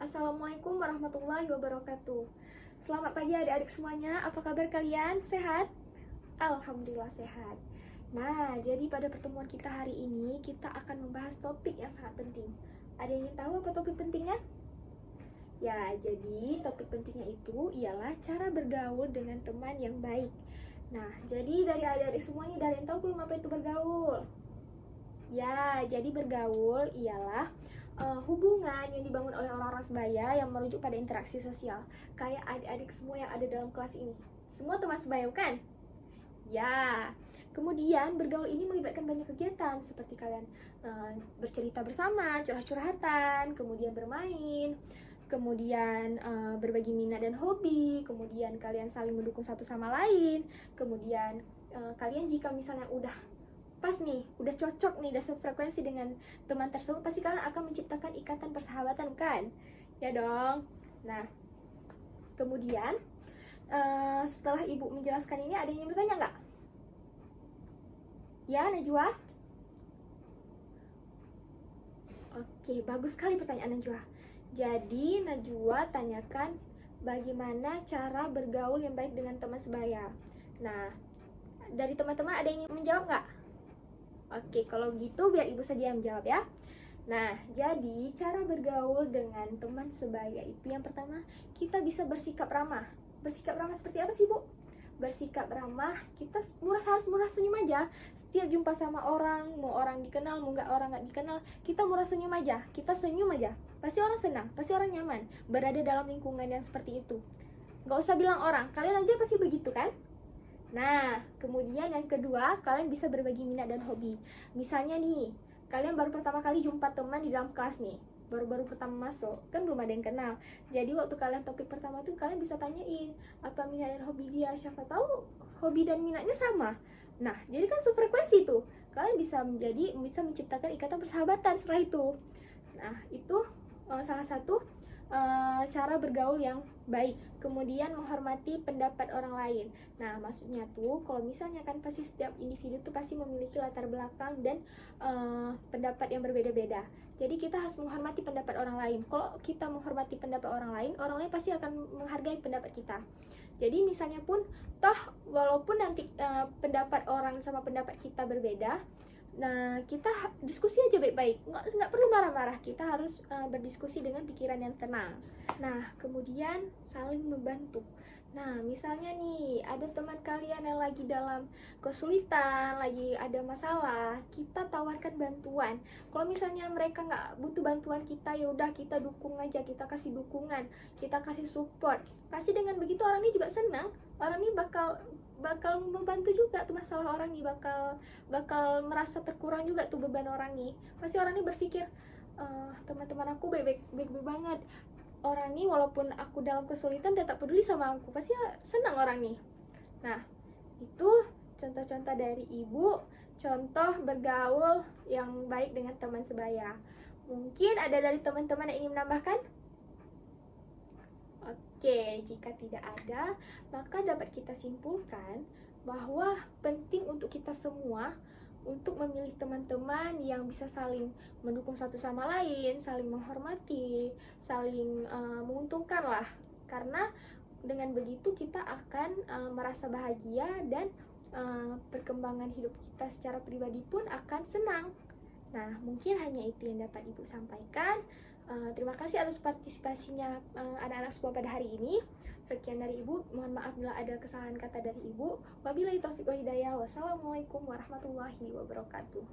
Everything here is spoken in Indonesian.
Assalamualaikum warahmatullahi wabarakatuh. Selamat pagi adik-adik semuanya. Apa kabar kalian? Sehat? Alhamdulillah sehat. Nah, jadi pada pertemuan kita hari ini kita akan membahas topik yang sangat penting. Ada yang ingin tahu apa topik pentingnya? Ya, jadi topik pentingnya itu ialah cara bergaul dengan teman yang baik. Nah, jadi dari adik-adik semuanya udah ada yang tahu belum apa itu bergaul? Ya, jadi bergaul ialah hubungan yang dibangun oleh orang-orang sebaya yang merujuk pada interaksi sosial. Kayak adik-adik semua yang ada dalam kelas ini. Semua teman sebaya kan? Ya. Kemudian bergaul ini melibatkan banyak kegiatan seperti kalian bercerita bersama, curhat-curhatan, kemudian bermain, kemudian berbagi minat dan hobi, kemudian kalian saling mendukung satu sama lain, kemudian kalian jika misalnya udah pas nih, udah cocok nih, udah sefrekuensi dengan teman tersebut, pasti kalian akan menciptakan ikatan persahabatan kan? Ya dong. Nah, kemudian setelah ibu menjelaskan ini, ada yang ingin bertanya nggak? Ya, Najwa? Oke, bagus sekali pertanyaan Najwa. Jadi, Najwa tanyakan bagaimana cara bergaul yang baik dengan teman sebaya. Nah, dari teman-teman ada yang ingin menjawab nggak? Oke, kalau gitu biar ibu saja yang menjawab ya. Nah, jadi cara bergaul dengan teman sebaya itu yang pertama, kita bisa bersikap ramah. Bersikap ramah seperti apa sih, Bu? Bersikap ramah, kita harus murah senyum aja. Setiap jumpa sama orang, mau orang dikenal, mau orang nggak dikenal, kita murah senyum aja, kita senyum aja. Pasti orang senang, pasti orang nyaman berada dalam lingkungan yang seperti itu. Nggak usah bilang orang, kalian aja pasti begitu kan? Nah, kemudian yang kedua, kalian bisa berbagi minat dan hobi. Misalnya nih, kalian baru pertama kali jumpa teman di dalam kelas nih, baru-baru pertama masuk, kan belum ada yang kenal. Jadi waktu kalian topik pertama tuh, kalian bisa tanyain apa minat dan hobi dia, siapa tahu hobi dan minatnya sama. Nah, jadi kan sefrekuensi tuh, kalian bisa menciptakan ikatan persahabatan setelah itu. Nah, itu salah satu cara bergaul yang baik. Kemudian menghormati pendapat orang lain. Nah, maksudnya tuh kalau misalnya kan pasti setiap individu tuh pasti memiliki latar belakang dan pendapat yang berbeda-beda. Jadi kita harus menghormati pendapat orang lain. Kalau kita menghormati pendapat orang lain pasti akan menghargai pendapat kita. Jadi misalnya pun toh walaupun nanti pendapat orang sama pendapat kita berbeda, nah kita diskusi aja baik-baik, nggak perlu marah-marah. Kita harus berdiskusi dengan pikiran yang tenang. Nah, kemudian saling membantu. Nah, misalnya nih, ada teman kalian yang lagi dalam kesulitan, lagi ada masalah, kita tawarkan bantuan. Kalau misalnya mereka nggak butuh bantuan kita, ya udah kita dukung aja, kita kasih dukungan, kita kasih support. Pasti dengan begitu orang ini juga senang, orang ini bakal membantu juga tuh masalah orang ini, bakal merasa terkurang juga tuh beban orang ini. Pasti orang ini berpikir, teman-teman aku baik-baik banget, orang nih walaupun aku dalam kesulitan tetap peduli sama aku, pasti senang orang nih. Nah, itu contoh-contoh dari ibu, contoh bergaul yang baik dengan teman sebaya. Mungkin ada dari teman-teman yang ingin menambahkan? Oke, jika tidak ada, maka dapat kita simpulkan bahwa penting untuk kita semua untuk memilih teman-teman yang bisa saling mendukung satu sama lain, saling menghormati, saling menguntungkan lah. Karena dengan begitu kita akan merasa bahagia dan perkembangan hidup kita secara pribadi pun akan senang. Nah, mungkin hanya itu yang dapat Ibu sampaikan. Terima kasih atas partisipasinya anak-anak semua pada hari ini. Sekian dari Ibu, mohon maaf bila ada kesalahan kata dari Ibu. Wabillahi taufiq wa hidayah. Wassalamualaikum warahmatullahi wabarakatuh.